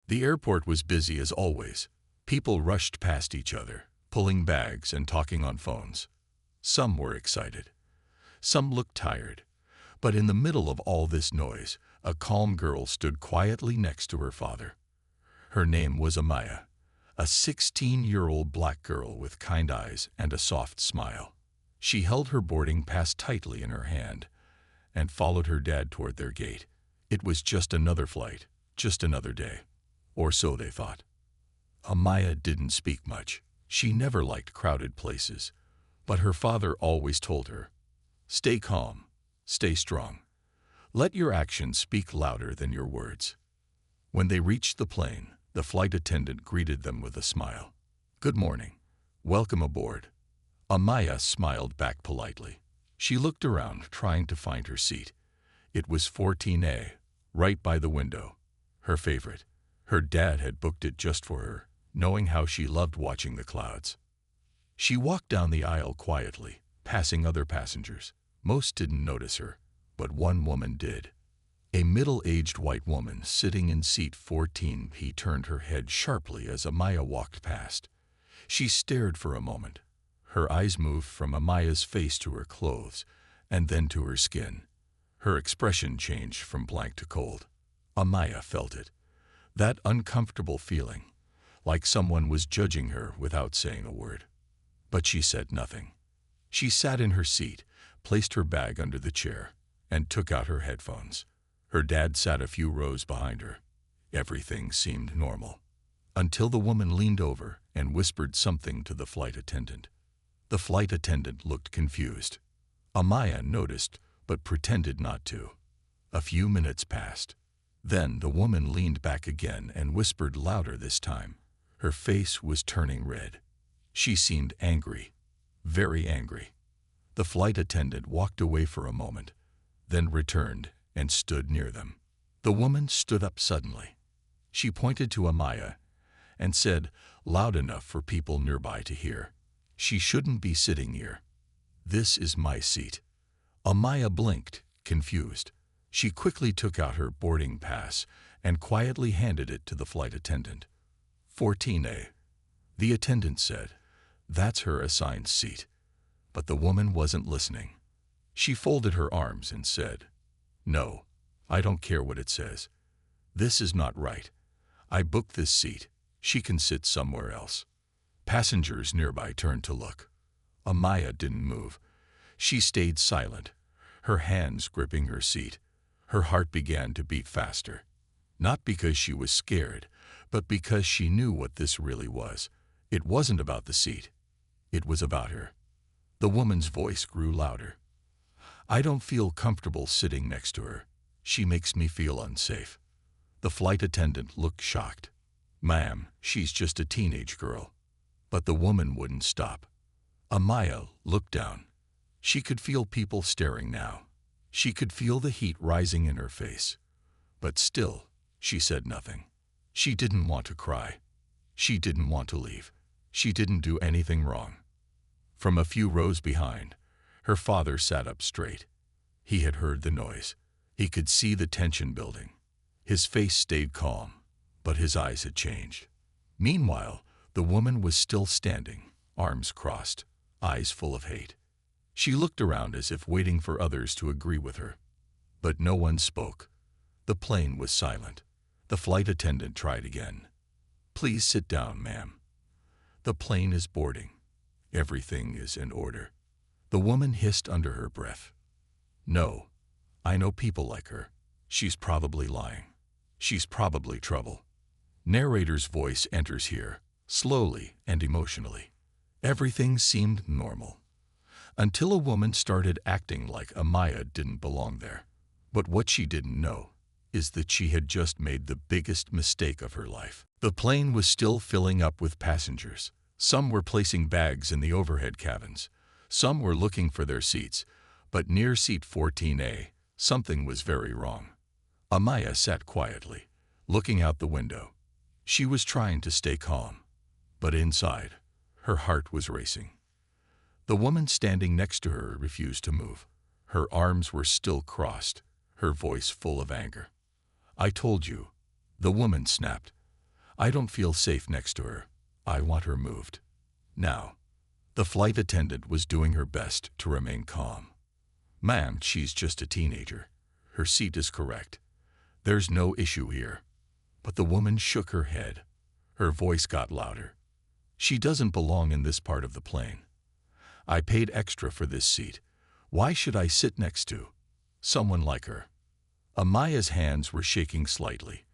The airport was busy as always. People rushed past each other, pulling bags and talking on phones. Some were excited. Some looked tired. But in the middle of all this noise, a calm girl stood quietly next to her father. Her name was Amaya, a 16-year-old black girl with kind eyes and a soft smile. She held her boarding pass tightly in her hand and followed her dad toward their gate. It was just another flight, just another day. Or so they thought. Amaya didn't speak much. She never liked crowded places. But her father always told her, "Stay calm, stay strong. Let your actions speak louder than your words." When they reached the plane, the flight attendant greeted them with a smile. "Good morning. Welcome aboard." Amaya smiled back politely. She looked around, trying to find her seat. It was 14A, right by the window. Her favorite. Her dad had booked it just for her, knowing how she loved watching the clouds. She walked down the aisle quietly, passing other passengers. Most didn't notice her, but one woman did. A middle-aged white woman sitting in seat 14. Turned her head sharply as Amaya walked past. She stared for a moment. Her eyes moved from Amaya's face to her clothes, and then to her skin. Her expression changed from blank to cold. Amaya felt it. That uncomfortable feeling, like someone was judging her without saying a word. But she said nothing. She sat in her seat, placed her bag under the chair, and took out her headphones. Her dad sat a few rows behind her. Everything seemed normal, until the woman leaned over and whispered something to the flight attendant. The flight attendant looked confused. Amaya noticed, but pretended not to. A few minutes passed. Then the woman leaned back again and whispered louder this time. Her face was turning red. She seemed angry, very angry. The flight attendant walked away for a moment, then returned and stood near them. The woman stood up suddenly. She pointed to Amaya and said, loud enough for people nearby to hear, "She shouldn't be sitting here. This is my seat." Amaya blinked, confused. She quickly took out her boarding pass and quietly handed it to the flight attendant. 14A. The attendant said, "That's her assigned seat." But the woman wasn't listening. She folded her arms and said, "No, I don't care what it says. This is not right. I booked this seat. She can sit somewhere else." Passengers nearby turned to look. Amaya didn't move. She stayed silent, her hands gripping her seat. Her heart began to beat faster. Not because she was scared, but because she knew what this really was. It wasn't about the seat. It was about her. The woman's voice grew louder. "I don't feel comfortable sitting next to her. She makes me feel unsafe." The flight attendant looked shocked. "Ma'am, she's just a teenage girl." But the woman wouldn't stop. Amaya looked down. She could feel people staring now. She could feel the heat rising in her face. But still, she said nothing. She didn't want to cry. She didn't want to leave. She didn't do anything wrong. From a few rows behind, her father sat up straight. He had heard the noise. He could see the tension building. His face stayed calm, but his eyes had changed. Meanwhile, the woman was still standing, arms crossed, eyes full of hate. She looked around as if waiting for others to agree with her. But no one spoke. The plane was silent. The flight attendant tried again. "Please sit down, ma'am. The plane is boarding. Everything is in order." The woman hissed under her breath. "No, I know people like her. She's probably lying. She's probably trouble." Narrator's voice enters here, slowly and emotionally. Everything seemed normal, until a woman started acting like Amaya didn't belong there. But what she didn't know is that she had just made the biggest mistake of her life. The plane was still filling up with passengers. Some were placing bags in the overhead cabins. Some were looking for their seats. But near seat 14A, something was very wrong. Amaya sat quietly, looking out the window. She was trying to stay calm, but inside, her heart was racing. The woman standing next to her refused to move. Her arms were still crossed, her voice full of anger. "I told you," the woman snapped. I don't feel safe next to her. I want her moved. Now. The flight attendant was doing her best to remain calm. Ma'am, she's just a teenager. Her seat is correct. There's no issue here. But the woman shook her head. Her voice got louder. She doesn't belong in this part of the plane. I paid extra for this seat. Why should I sit next to someone like her? Amaya's hands were shaking slightly,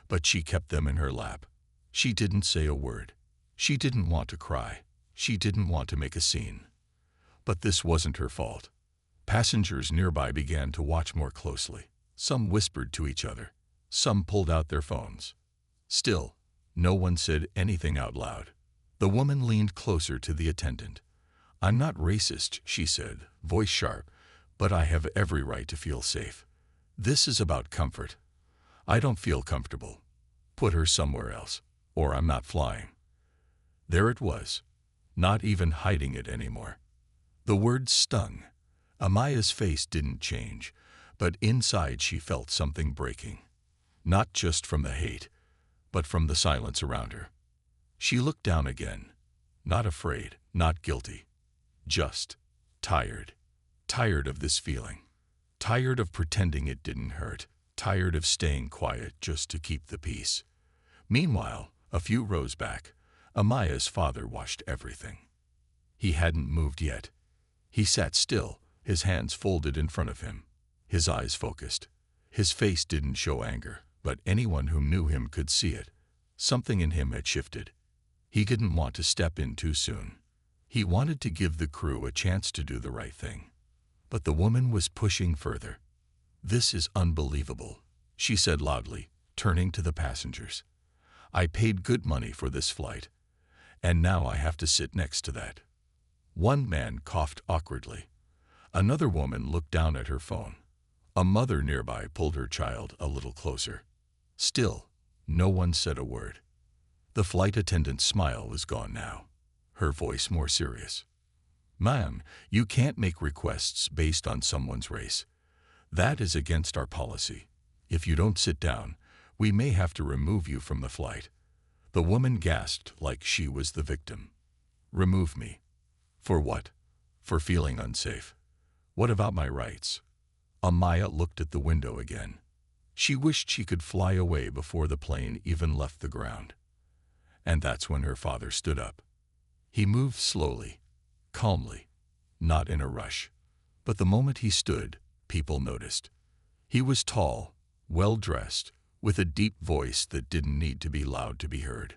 but she kept them in her lap. She didn't say a word. She didn't want to cry. She didn't want to make a scene. But this wasn't her fault. Passengers nearby began to watch more closely. Some whispered to each other. Some pulled out their phones. Still, no one said anything out loud. The woman leaned closer to the attendant. I'm not racist, she said, voice sharp, but I have every right to feel safe. This is about comfort. I don't feel comfortable. Put her somewhere else, or I'm not flying. There it was, not even hiding it anymore. The words stung. Amaya's face didn't change, but inside she felt something breaking. Not just from the hate, but from the silence around her. She looked down again, not afraid, not guilty, just tired. Tired of this feeling. Tired of pretending it didn't hurt. Tired of staying quiet just to keep the peace. Meanwhile, a few rows back, Amaya's father watched everything. He hadn't moved yet. He sat still, his hands folded in front of him, his eyes focused. His face didn't show anger, but anyone who knew him could see it. Something in him had shifted. He didn't want to step in too soon. He wanted to give the crew a chance to do the right thing. But the woman was pushing further. This is unbelievable, she said loudly, turning to the passengers. I paid good money for this flight, and now I have to sit next to that. One man coughed awkwardly. Another woman looked down at her phone. A mother nearby pulled her child a little closer. Still, no one said a word. The flight attendant's smile was gone now, her voice more serious. Ma'am, you can't make requests based on someone's race. That is against our policy. If you don't sit down, we may have to remove you from the flight. The woman gasped like she was the victim. Remove me. For what? For feeling unsafe. What about my rights? Amaya looked at the window again. She wished she could fly away before the plane even left the ground. And that's when her father stood up. He moved slowly, calmly, not in a rush. But the moment he stood, people noticed. He was tall, well-dressed, with a deep voice that didn't need to be loud to be heard.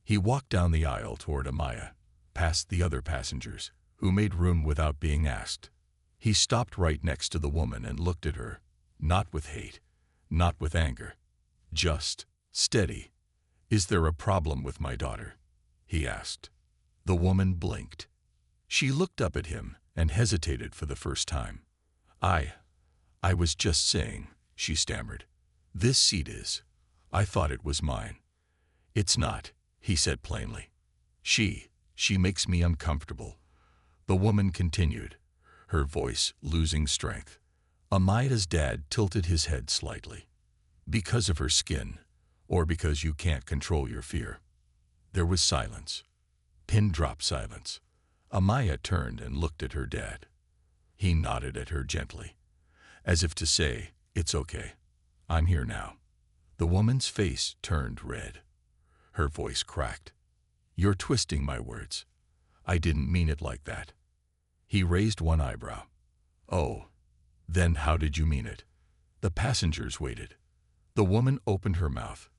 He walked down the aisle toward Amaya, past the other passengers, who made room without being asked. He stopped right next to the woman and looked at her, not with hate, not with anger, just steady. Is there a problem with my daughter? He asked. The woman blinked. She looked up at him and hesitated for the first time. I was just saying, she stammered. This seat is. I thought it was mine. It's not, he said plainly. She makes me uncomfortable. The woman continued, her voice losing strength. Amaya's dad tilted his head slightly. Because of her skin, or because you can't control your fear. There was silence. Pin-drop silence. Amaya turned and looked at her dad. He nodded at her gently, as if to say, it's okay. I'm here now. The woman's face turned red. Her voice cracked. You're twisting my words. I didn't mean it like that. He raised one eyebrow. Oh, then how did you mean it? The passengers waited. The woman opened her mouth,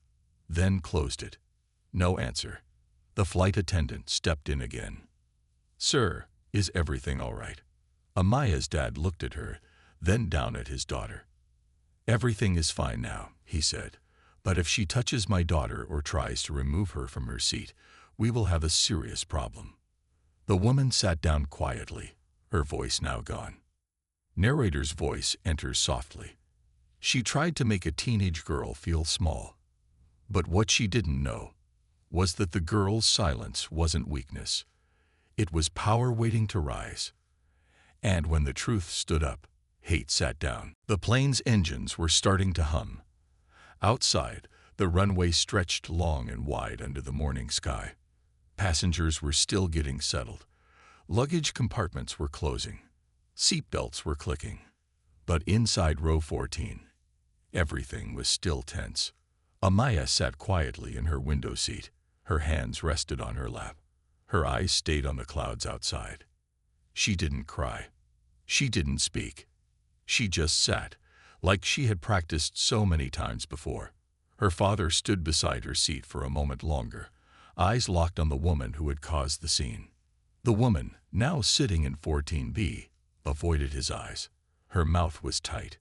then closed it. No answer. The flight attendant stepped in again. Sir, is everything all right? Amaya's dad looked at her, then down at his daughter. Everything is fine now, he said, but if she touches my daughter or tries to remove her from her seat, we will have a serious problem. The woman sat down quietly, her voice now gone. Narrator's voice enters softly. She tried to make a teenage girl feel small. But what she didn't know was that the girl's silence wasn't weakness. It was power waiting to rise. And when the truth stood up, hate sat down. The plane's engines were starting to hum. Outside, The runway stretched long and wide under the morning sky. Passengers were still getting settled. Luggage compartments were closing. Seatbelts were clicking. But inside row 14, everything was still tense. Amaya sat quietly in her window seat. Her hands rested on her lap. Her eyes stayed on the clouds outside. She didn't cry. She didn't speak. She just sat, like she had practiced so many times before. Her father stood beside her seat for a moment longer, eyes locked on the woman who had caused the scene. The woman, now sitting in 14B, avoided his eyes. Her mouth was tight.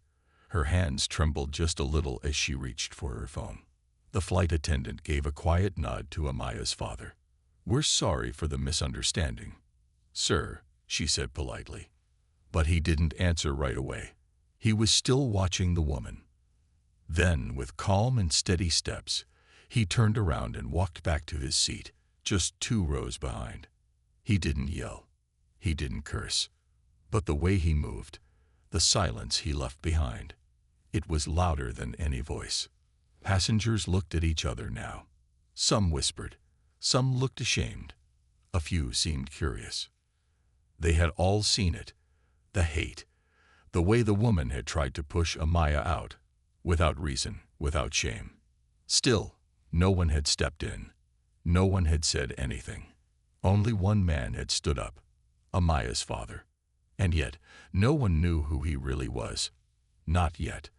Her hands trembled just a little as she reached for her phone. The flight attendant gave a quiet nod to Amaya's father. "We're sorry for the misunderstanding, sir," she said politely. But he didn't answer right away. He was still watching the woman. Then, with calm and steady steps, he turned around and walked back to his seat, just 2 rows behind. He didn't yell. He didn't curse. But the way he moved, the silence he left behind, it was louder than any voice. Passengers looked at each other now. Some whispered. Some looked ashamed. A few seemed curious. They had all seen it. The hate. The way the woman had tried to push Amaya out. Without reason, without shame. Still, no one had stepped in. No one had said anything. Only one man had stood up. Amaya's father. And yet, no one knew who he really was. Not yet.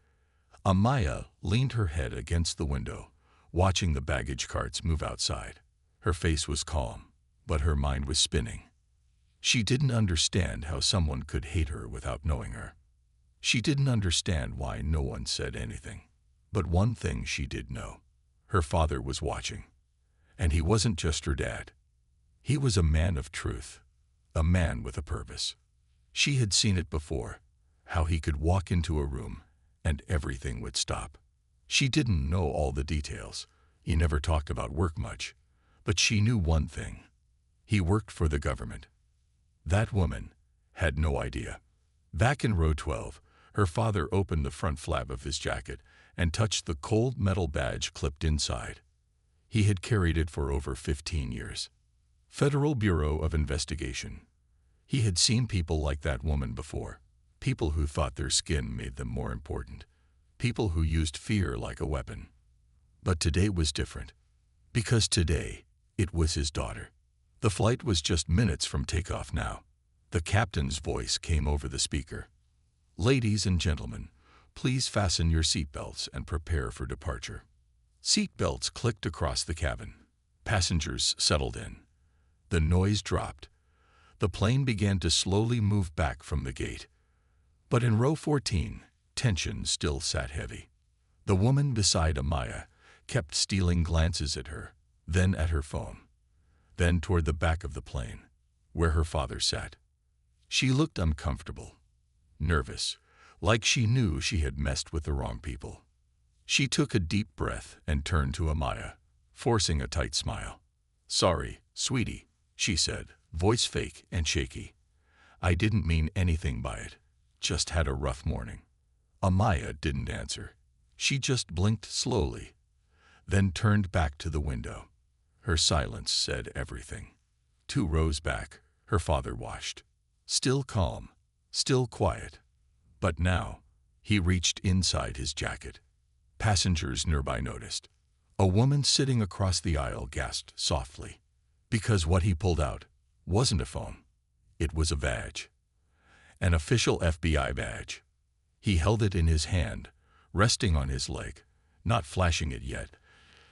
Amaya leaned her head against the window, watching the baggage carts move outside. Her face was calm, but her mind was spinning. She didn't understand how someone could hate her without knowing her. She didn't understand why no one said anything. But one thing she did know. Her father was watching. And he wasn't just her dad. He was a man of truth. A man with a purpose. She had seen it before, how he could walk into a room and everything would stop. She didn't know all the details. He never talked about work much. But she knew one thing. He worked for the government. That woman had no idea. Back in row 12, her father opened the front flap of his jacket and touched the cold metal badge clipped inside. He had carried it for over 15 years. Federal Bureau of Investigation. He had seen people like that woman before. People who thought their skin made them more important. People who used fear like a weapon. But today was different. Because today, it was his daughter. The flight was just minutes from takeoff now. The captain's voice came over the speaker. "Ladies and gentlemen, please fasten your seatbelts and prepare for departure." Seatbelts clicked across the cabin. Passengers settled in. The noise dropped. The plane began to slowly move back from the gate. But in row 14, tension still sat heavy. The woman beside Amaya kept stealing glances at her, then at her phone, then toward the back of the plane, where her father sat. She looked uncomfortable, nervous, like she knew she had messed with the wrong people. She took a deep breath and turned to Amaya, forcing a tight smile. "Sorry, sweetie," she said, voice fake and shaky. "I didn't mean anything by it. Just had a rough morning." Amaya didn't answer. She just blinked slowly, then turned back to the window. Her silence said everything. 2 rows back, her father watched. Still calm, still quiet. But now, he reached inside his jacket. Passengers nearby noticed. A woman sitting across the aisle gasped softly. Because what he pulled out wasn't a phone. It was a badge. An official FBI badge. He held it in his hand, resting on his leg, not flashing it yet,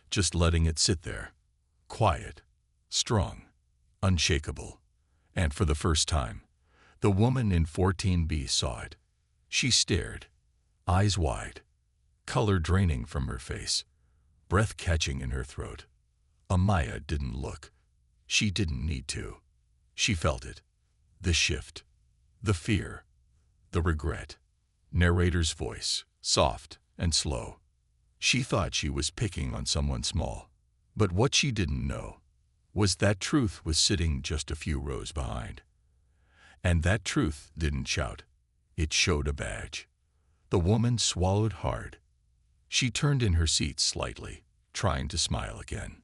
just letting it sit there. Quiet, strong, unshakable. And for the first time, the woman in 14B saw it. She stared, eyes wide, color draining from her face, breath catching in her throat. Amaya didn't look. She didn't need to. She felt it. The shift, the fear, the regret. Narrator's voice, soft and slow. She thought she was picking on someone small. But what she didn't know was that truth was sitting just a few rows behind. And that truth didn't shout. It showed a badge. The woman swallowed hard. She turned in her seat slightly, trying to smile again.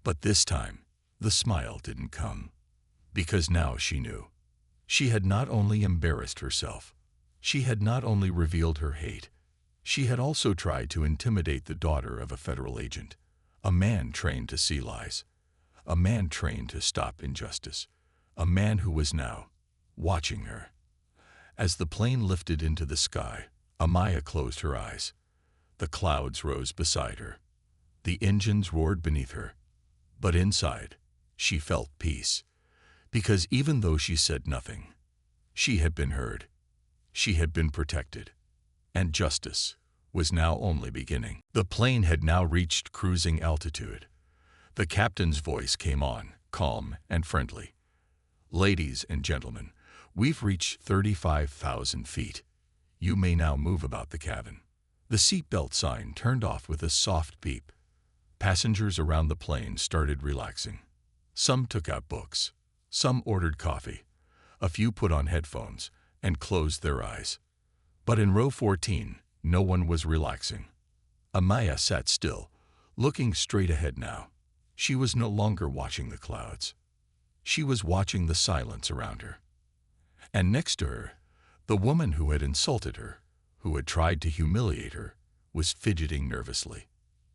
But this time, the smile didn't come. Because now she knew. She had not only embarrassed herself, she had not only revealed her hate, she had also tried to intimidate the daughter of a federal agent, a man trained to see lies, a man trained to stop injustice, a man who was now watching her. As the plane lifted into the sky, Amaya closed her eyes. The clouds rose beside her. The engines roared beneath her. But inside, she felt peace. Because even though she said nothing, she had been heard. She had been protected. And justice was now only beginning. The plane had now reached cruising altitude. The captain's voice came on, calm and friendly. "Ladies and gentlemen, we've reached 35,000 feet. You may now move about the cabin." The seatbelt sign turned off with a soft beep. Passengers around the plane started relaxing. Some took out books. Some ordered coffee. A few put on headphones and closed their eyes. But in row 14, no one was relaxing. Amaya sat still, looking straight ahead now. She was no longer watching the clouds. She was watching the silence around her. And next to her, the woman who had insulted her, who had tried to humiliate her, was fidgeting nervously.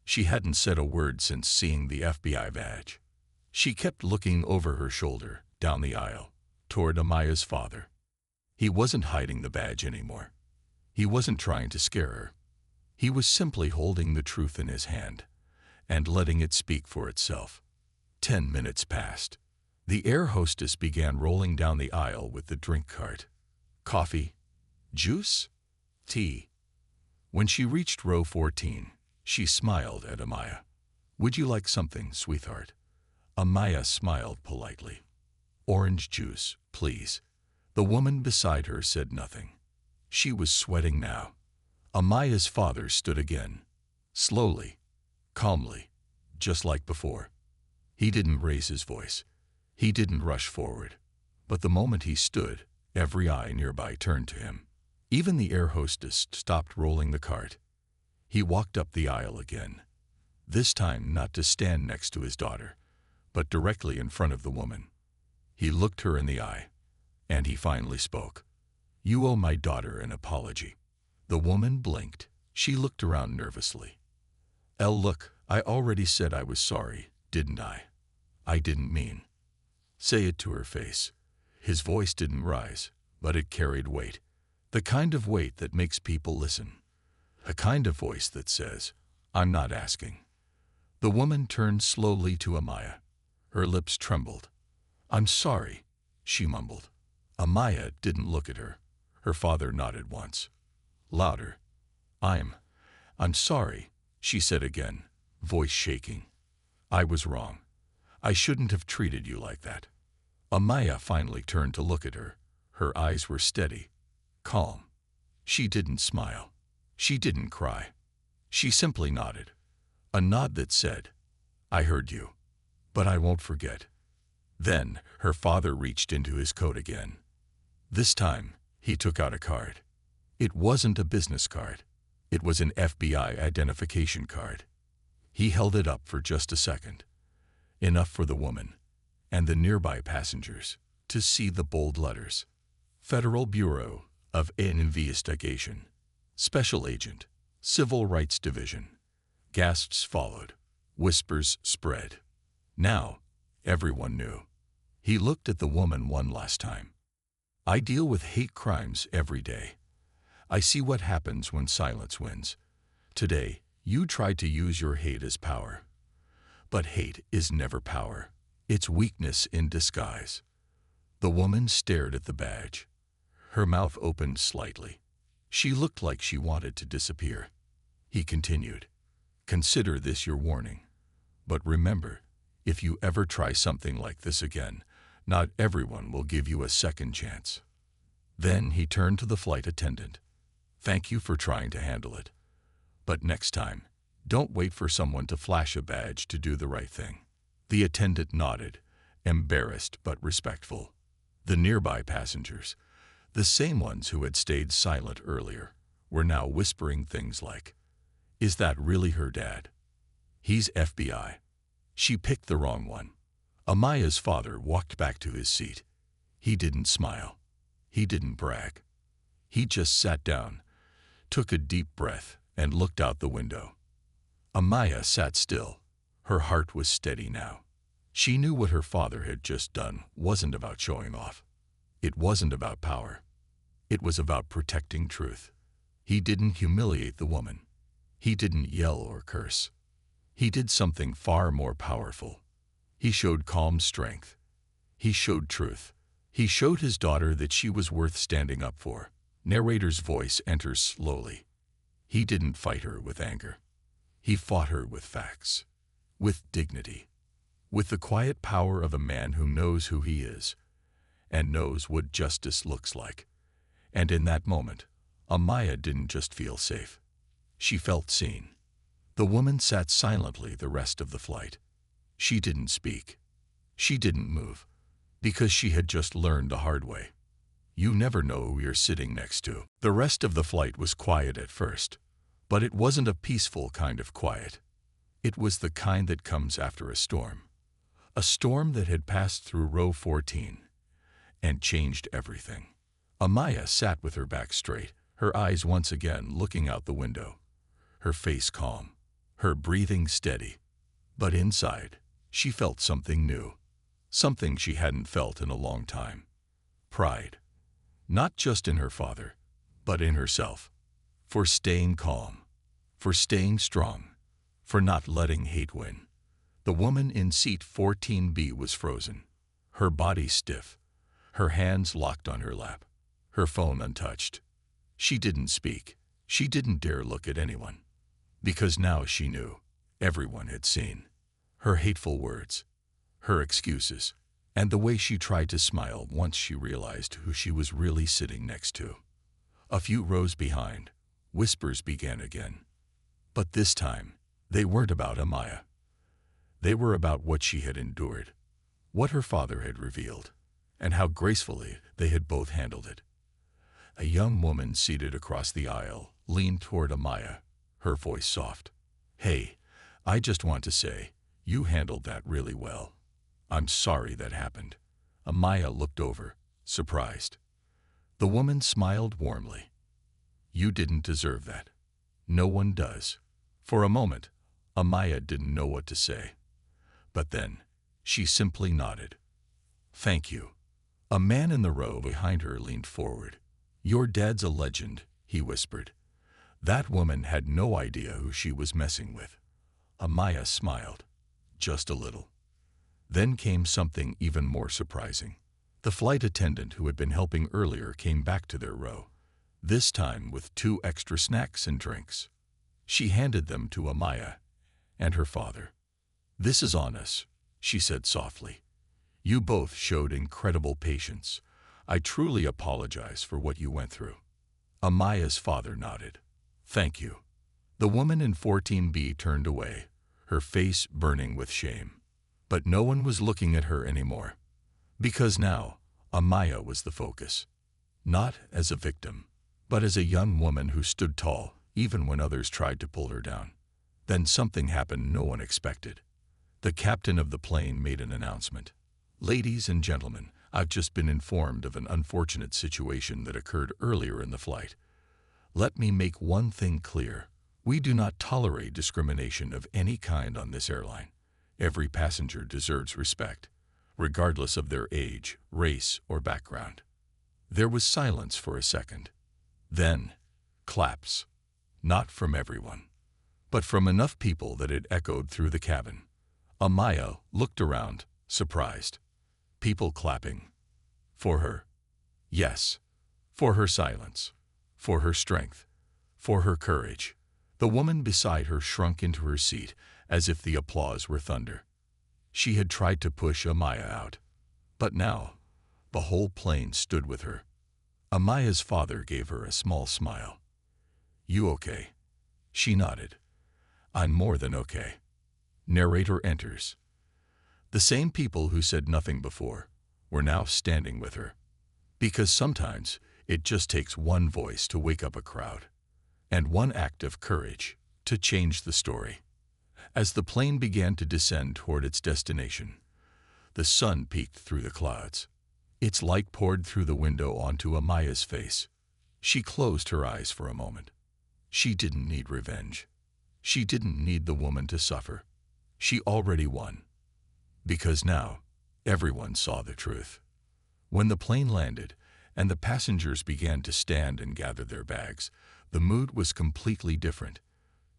She hadn't said a word since seeing the FBI badge. She kept looking over her shoulder, down the aisle, toward Amaya's father. He wasn't hiding the badge anymore. He wasn't trying to scare her. He was simply holding the truth in his hand and letting it speak for itself. 10 minutes passed. The air hostess began rolling down the aisle with the drink cart. Coffee? Juice? Tea? When she reached row 14, she smiled at Amaya. "Would you like something, sweetheart?" Amaya smiled politely. "Orange juice, please." The woman beside her said nothing. She was sweating now. Amaya's father stood again, slowly, calmly, just like before. He didn't raise his voice. He didn't rush forward. But the moment he stood, every eye nearby turned to him. Even the air hostess stopped rolling the cart. He walked up the aisle again, this time not to stand next to his daughter, but directly in front of the woman. He looked her in the eye, and he finally spoke. "You owe my daughter an apology." The woman blinked. She looked around nervously. Look, I already said I was sorry, didn't I? I didn't mean." "Say it to her face." His voice didn't rise, but it carried weight. The kind of weight that makes people listen. A kind of voice that says, "I'm not asking." The woman turned slowly to Amaya. Her lips trembled. "I'm sorry," she mumbled. Amaya didn't look at her. Her father nodded once. Louder. I'm sorry," she said again, voice shaking. "I was wrong. I shouldn't have treated you like that." Amaya finally turned to look at her. Her eyes were steady, calm. She didn't smile. She didn't cry. She simply nodded. A nod that said, "I heard you, but I won't forget." Then her father reached into his coat again. This time, he took out a card. It wasn't a business card. It was an FBI identification card. He held it up for just a second, enough for the woman and the nearby passengers to see the bold letters. Federal Bureau of Investigation, Special Agent, Civil Rights Division. Gasps followed. Whispers spread. Now, everyone knew. He looked at the woman one last time. "I deal with hate crimes every day. I see what happens when silence wins. Today, you tried to use your hate as power. But hate is never power. It's weakness in disguise." The woman stared at the badge. Her mouth opened slightly. She looked like she wanted to disappear. He continued, "Consider this your warning. But remember, if you ever try something like this again, not everyone will give you a second chance." Then he turned to the flight attendant. "Thank you for trying to handle it. But next time, don't wait for someone to flash a badge to do the right thing." The attendant nodded, embarrassed but respectful. The nearby passengers, the same ones who had stayed silent earlier, were now whispering things like, "Is that really her dad? He's FBI. She picked the wrong one. Amaya's father walked back to his seat. He didn't smile. He didn't brag. He just sat down, took a deep breath, and looked out the window. Amaya sat still. Her heart was steady now. She knew what her father had just done wasn't about showing off. It wasn't about power. It was about protecting truth. He didn't humiliate the woman. He didn't yell or curse. He did something far more powerful. He showed calm strength. He showed truth. He showed his daughter that she was worth standing up for. Narrator's voice enters slowly. He didn't fight her with anger. He fought her with facts, with dignity, with the quiet power of a man who knows who he is and knows what justice looks like. And in that moment, Amaya didn't just feel safe. She felt seen. The woman sat silently the rest of the flight. She didn't speak. She didn't move, because she had just learned the hard way. You never know who you're sitting next to. The rest of the flight was quiet at first, but it wasn't a peaceful kind of quiet. It was the kind that comes after a storm. A storm that had passed through row 14 and changed everything. Amaya sat with her back straight, her eyes once again looking out the window, her face calm, her breathing steady. But inside, she felt something new, something she hadn't felt in a long time. Pride. Not just in her father, but in herself. For staying calm, for staying strong, for not letting hate win. The woman in seat 14B was frozen, her body stiff, her hands locked on her lap, her phone untouched. She didn't speak. She didn't dare look at anyone. Because now she knew. Everyone had seen. Her hateful words, her excuses, and the way she tried to smile once she realized who she was really sitting next to. A few rows behind, whispers began again. But this time, they weren't about Amaya. They were about what she had endured, what her father had revealed, and how gracefully they had both handled it. A young woman seated across the aisle leaned toward Amaya, her voice soft. "Hey, I just want to say, you handled that really well. I'm sorry that happened." Amaya looked over, surprised. The woman smiled warmly. "You didn't deserve that. No one does." For a moment, Amaya didn't know what to say. But then, she simply nodded. "Thank you." A man in the row behind her leaned forward. "Your dad's a legend," he whispered. That woman had no idea who she was messing with. Amaya smiled, just a little. Then came something even more surprising. The flight attendant who had been helping earlier came back to their row, this time with 2 extra snacks and drinks. She handed them to Amaya and her father. "This is on us," she said softly. "You both showed incredible patience. I truly apologize for what you went through." Amaya's father nodded. "Thank you." The woman in 14B turned away, her face burning with shame. But no one was looking at her anymore. Because now, Amaya was the focus. Not as a victim, but as a young woman who stood tall, even when others tried to pull her down. Then something happened no one expected. The captain of the plane made an announcement. "Ladies and gentlemen, I've just been informed of an unfortunate situation that occurred earlier in the flight. Let me make one thing clear. We do not tolerate discrimination of any kind on this airline. Every passenger deserves respect, regardless of their age, race, or background." There was silence for a second. Then, claps. Not from everyone, but from enough people that it echoed through the cabin. Amaya looked around, surprised. People clapping. For her. Yes. For her silence. For her strength. For her courage. The woman beside her shrunk into her seat, as if the applause were thunder. She had tried to push Amaya out. But now, the whole plane stood with her. Amaya's father gave her a small smile. "You okay?" She nodded. "I'm more than okay." Narrator enters. The same people who said nothing before were now standing with her. Because sometimes it just takes one voice to wake up a crowd, and one act of courage to change the story. As the plane began to descend toward its destination, the sun peeked through the clouds. Its light poured through the window onto Amaya's face. She closed her eyes for a moment. She didn't need revenge. She didn't need the woman to suffer. She already won. Because now, everyone saw the truth. When the plane landed and the passengers began to stand and gather their bags, the mood was completely different.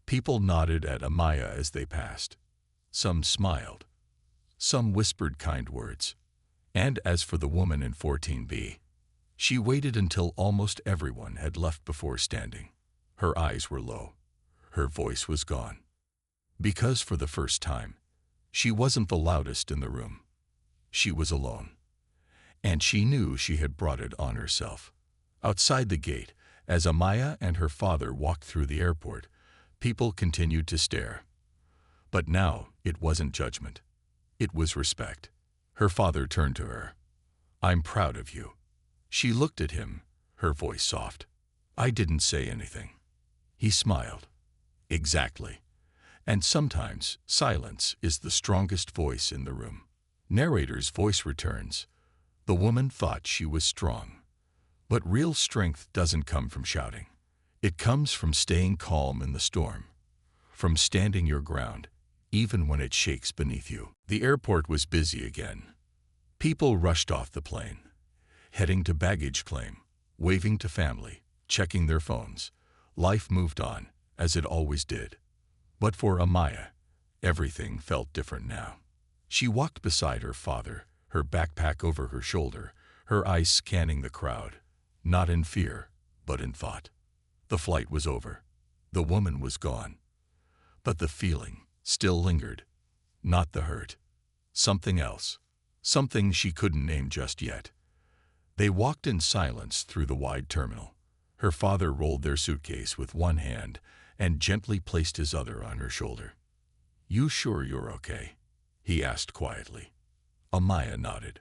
People nodded at Amaya as they passed. Some smiled. Some whispered kind words. And as for the woman in 14B, she waited until almost everyone had left before standing. Her eyes were low. Her voice was gone. Because for the first time, she wasn't the loudest in the room. She was alone. And she knew she had brought it on herself. Outside the gate, as Amaya and her father walked through the airport, people continued to stare. But now it wasn't judgment. It was respect. Her father turned to her. "I'm proud of you." She looked at him, her voice soft. "I didn't say anything." He smiled. "Exactly. And sometimes silence is the strongest voice in the room." Narrator's voice returns. The woman thought she was strong. But real strength doesn't come from shouting. It comes from staying calm in the storm. From standing your ground, even when it shakes beneath you. The airport was busy again. People rushed off the plane, heading to baggage claim, waving to family, checking their phones. Life moved on, as it always did. But for Amaya, everything felt different now. She walked beside her father, her backpack over her shoulder, her eyes scanning the crowd, not in fear, but in thought. The flight was over. The woman was gone. But the feeling still lingered. Not the hurt. Something else. Something she couldn't name just yet. They walked in silence through the wide terminal. Her father rolled their suitcase with one hand and gently placed his other on her shoulder. "You sure you're okay?" he asked quietly. Amaya nodded.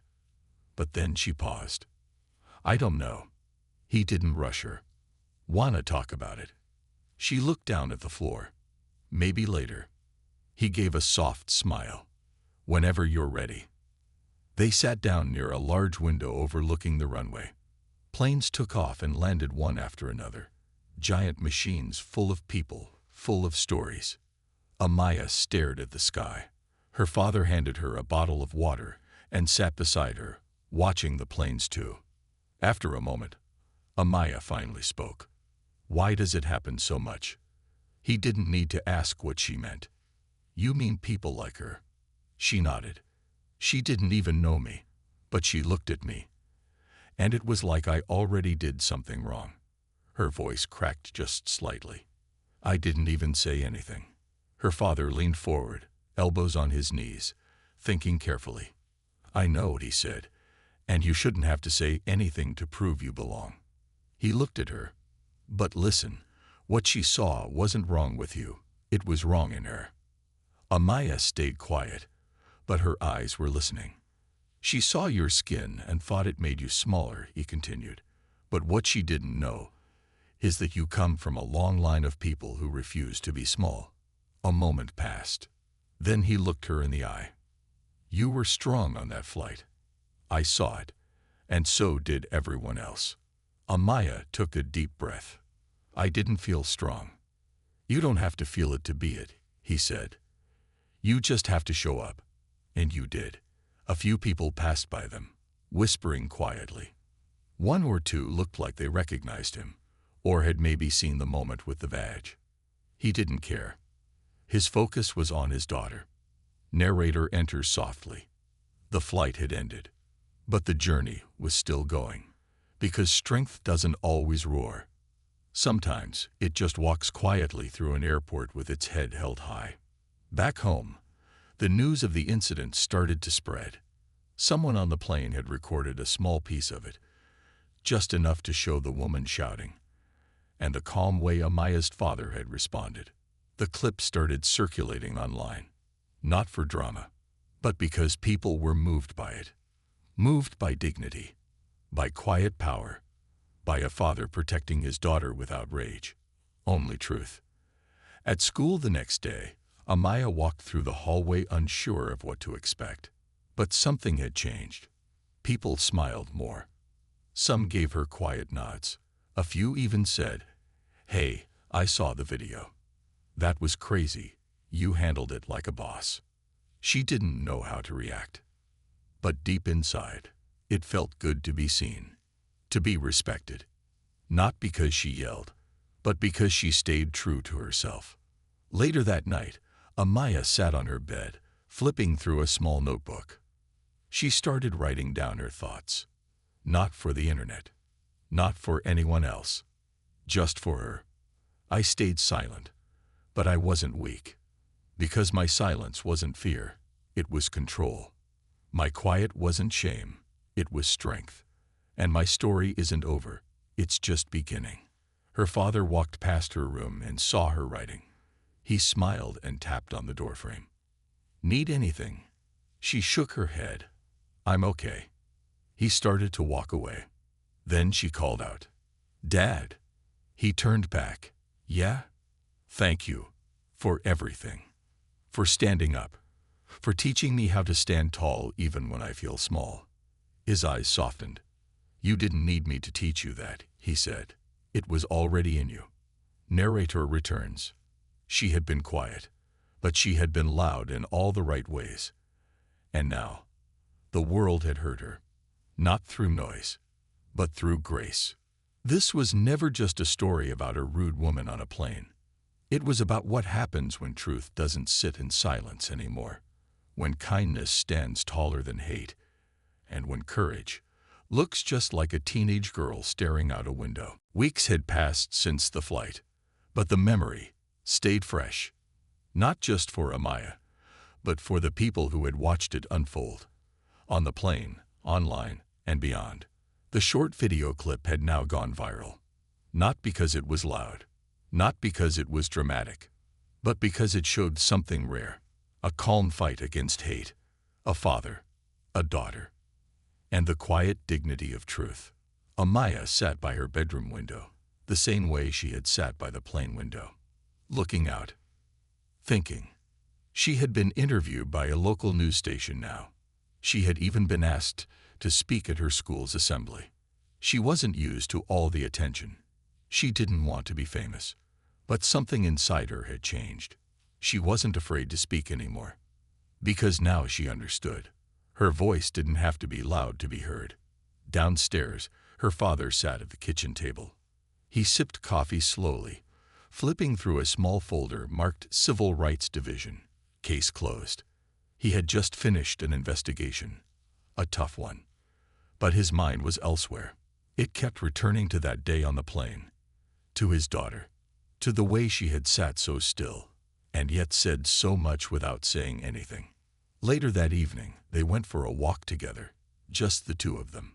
But then she paused. "I don't know." He didn't rush her. "Wanna talk about it?" She looked down at the floor. "Maybe later." He gave a soft smile. "Whenever you're ready." They sat down near a large window overlooking the runway. Planes took off and landed one after another. Giant machines full of people, full of stories. Amaya stared at the sky. Her father handed her a bottle of water and sat beside her, watching the planes too. After a moment, Amaya finally spoke. "Why does it happen so much?" He didn't need to ask what she meant. "You mean people like her?" She nodded. "She didn't even know me, but she looked at me. And it was like I already did something wrong." Her voice cracked just slightly. "I didn't even say anything." Her father leaned forward, elbows on his knees, thinking carefully. "I know," he said, "and you shouldn't have to say anything to prove you belong." He looked at her. "But listen, what she saw wasn't wrong with you. It was wrong in her." Amaya stayed quiet, but her eyes were listening. "She saw your skin and thought it made you smaller," he continued. "But what she didn't know is that you come from a long line of people who refuse to be small." A moment passed. Then he looked her in the eye. "You were strong on that flight. I saw it, and so did everyone else." Amaya took a deep breath. "I didn't feel strong." "You don't have to feel it to be it," he said. "You just have to show up." And you did. A few people passed by them, whispering quietly. One or two looked like they recognized him, or had maybe seen the moment with the badge. He didn't care. His focus was on his daughter. Narrator enters softly. The flight had ended, but the journey was still going. Because strength doesn't always roar. Sometimes it just walks quietly through an airport with its head held high. Back home, the news of the incident started to spread. Someone on the plane had recorded a small piece of it, just enough to show the woman shouting, and the calm way Amaya's father had responded. The clip started circulating online, not for drama, but because people were moved by it. Moved by dignity, by quiet power, by a father protecting his daughter without rage. Only truth. At school the next day, Amaya walked through the hallway unsure of what to expect. But something had changed. People smiled more. Some gave her quiet nods. A few even said, "Hey, I saw the video. That was crazy. You handled it like a boss." She didn't know how to react. But deep inside, it felt good to be seen, to be respected. Not because she yelled, but because she stayed true to herself. Later that night, Amaya sat on her bed, flipping through a small notebook. She started writing down her thoughts. Not for the internet. Not for anyone else. Just for her. I stayed silent, but I wasn't weak. Because my silence wasn't fear, it was control. My quiet wasn't shame, it was strength. And my story isn't over, it's just beginning. Her father walked past her room and saw her writing. He smiled and tapped on the doorframe. "Need anything?" She shook her head. "I'm okay." He started to walk away. Then she called out, "Dad." He turned back. "Yeah? Thank you. For everything. For standing up. For teaching me how to stand tall even when I feel small." His eyes softened. "You didn't need me to teach you that," he said. "It was already in you." Narrator returns. She had been quiet, but she had been loud in all the right ways. And now, the world had heard her. Not through noise, but through grace. This was never just a story about a rude woman on a plane. It was about what happens when truth doesn't sit in silence anymore, when kindness stands taller than hate, and when courage looks just like a teenage girl staring out a window. Weeks had passed since the flight, but the memory stayed fresh, not just for Amaya, but for the people who had watched it unfold. On the plane, online, and beyond. The short video clip had now gone viral. Not because it was loud, not because it was dramatic, but because it showed something rare. A calm fight against hate, a father, a daughter, and the quiet dignity of truth. Amaya sat by her bedroom window, the same way she had sat by the plane window, looking out, thinking. She had been interviewed by a local news station now. She had even been asked to speak at her school's assembly. She wasn't used to all the attention. She didn't want to be famous. But something inside her had changed. She wasn't afraid to speak anymore. Because now she understood. Her voice didn't have to be loud to be heard. Downstairs, her father sat at the kitchen table. He sipped coffee slowly, flipping through a small folder marked Civil Rights Division. Case closed. He had just finished an investigation. A tough one. But his mind was elsewhere. It kept returning to that day on the plane. To his daughter. To the way she had sat so still, and yet said so much without saying anything. Later that evening, they went for a walk together, just the two of them.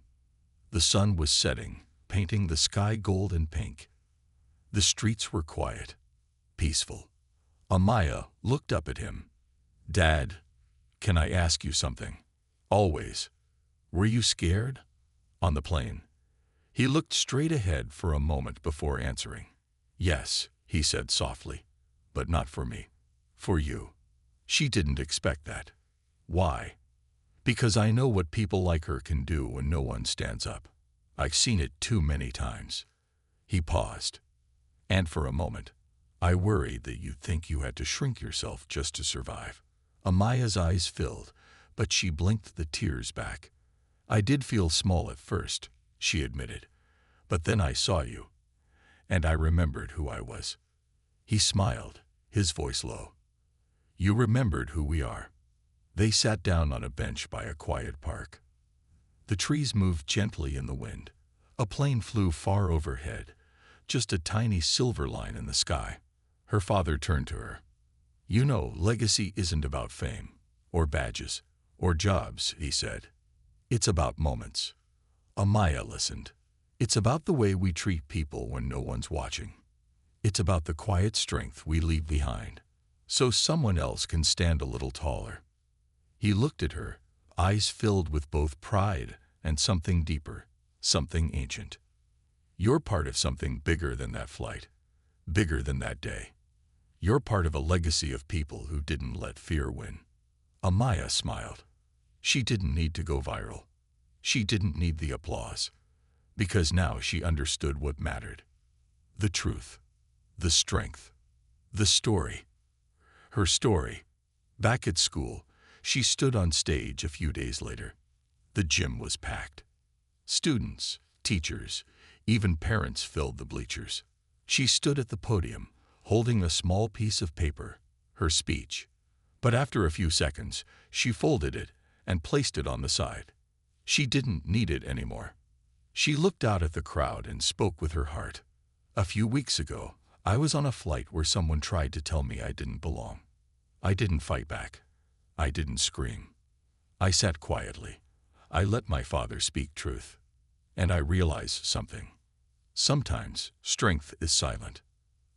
The sun was setting, painting the sky gold and pink. The streets were quiet, peaceful. Amaya looked up at him. "Dad, can I ask you something?" "Always." "Were you scared?" "On the plane." He looked straight ahead for a moment before answering. "Yes," he said softly, "but not for me. For you." She didn't expect that. "Why?" "Because I know what people like her can do when no one stands up. I've seen it too many times." He paused. "And for a moment, I worried that you'd think you had to shrink yourself just to survive." Amaya's eyes filled, but she blinked the tears back. "I did feel small at first," she admitted. "But then I saw you, and I remembered who I was." He smiled, his voice low. "You remembered who we are." They sat down on a bench by a quiet park. The trees moved gently in the wind. A plane flew far overhead, just a tiny silver line in the sky. Her father turned to her. "You know, legacy isn't about fame, or badges, or jobs," he said. "It's about moments." Amaya listened. "It's about the way we treat people when no one's watching. It's about the quiet strength we leave behind, so someone else can stand a little taller." He looked at her, eyes filled with both pride and something deeper, something ancient. "You're part of something bigger than that flight, bigger than that day. You're part of a legacy of people who didn't let fear win. Amaya smiled. She didn't need to go viral. She didn't need the applause. Because now she understood what mattered. The truth. The strength. The story. Her story. Back at school, she stood on stage a few days later. The gym was packed. Students, teachers, even parents filled the bleachers. She stood at the podium, holding a small piece of paper, her speech. But after a few seconds, she folded it and placed it on the side. She didn't need it anymore. She looked out at the crowd and spoke with her heart. A few weeks ago, I was on a flight where someone tried to tell me I didn't belong. I didn't fight back. I didn't scream. I sat quietly. I let my father speak truth. And I realized something. Sometimes strength is silent.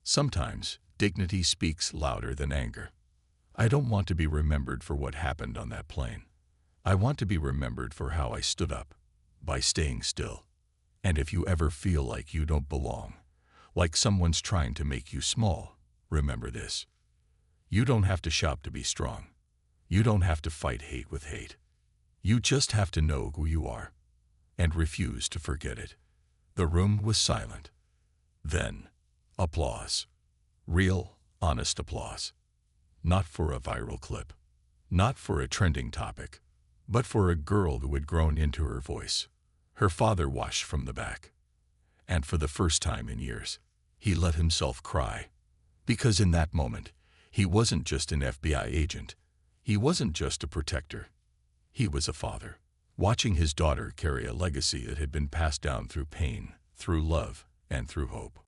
Sometimes dignity speaks louder than anger. I don't want to be remembered for what happened on that plane. I want to be remembered for how I stood up, by staying still. And if you ever feel like you don't belong, like someone's trying to make you small, remember this. You don't have to shout to be strong. You don't have to fight hate with hate. You just have to know who you are, and refuse to forget it. The room was silent. Then, applause. Real, honest applause. Not for a viral clip, not for a trending topic, but for a girl who had grown into her voice. Her father watched from the back. And for the first time in years, he let himself cry. Because in that moment, he wasn't just an FBI agent. He wasn't just a protector. He was a father, watching his daughter carry a legacy that had been passed down through pain, through love, and through hope.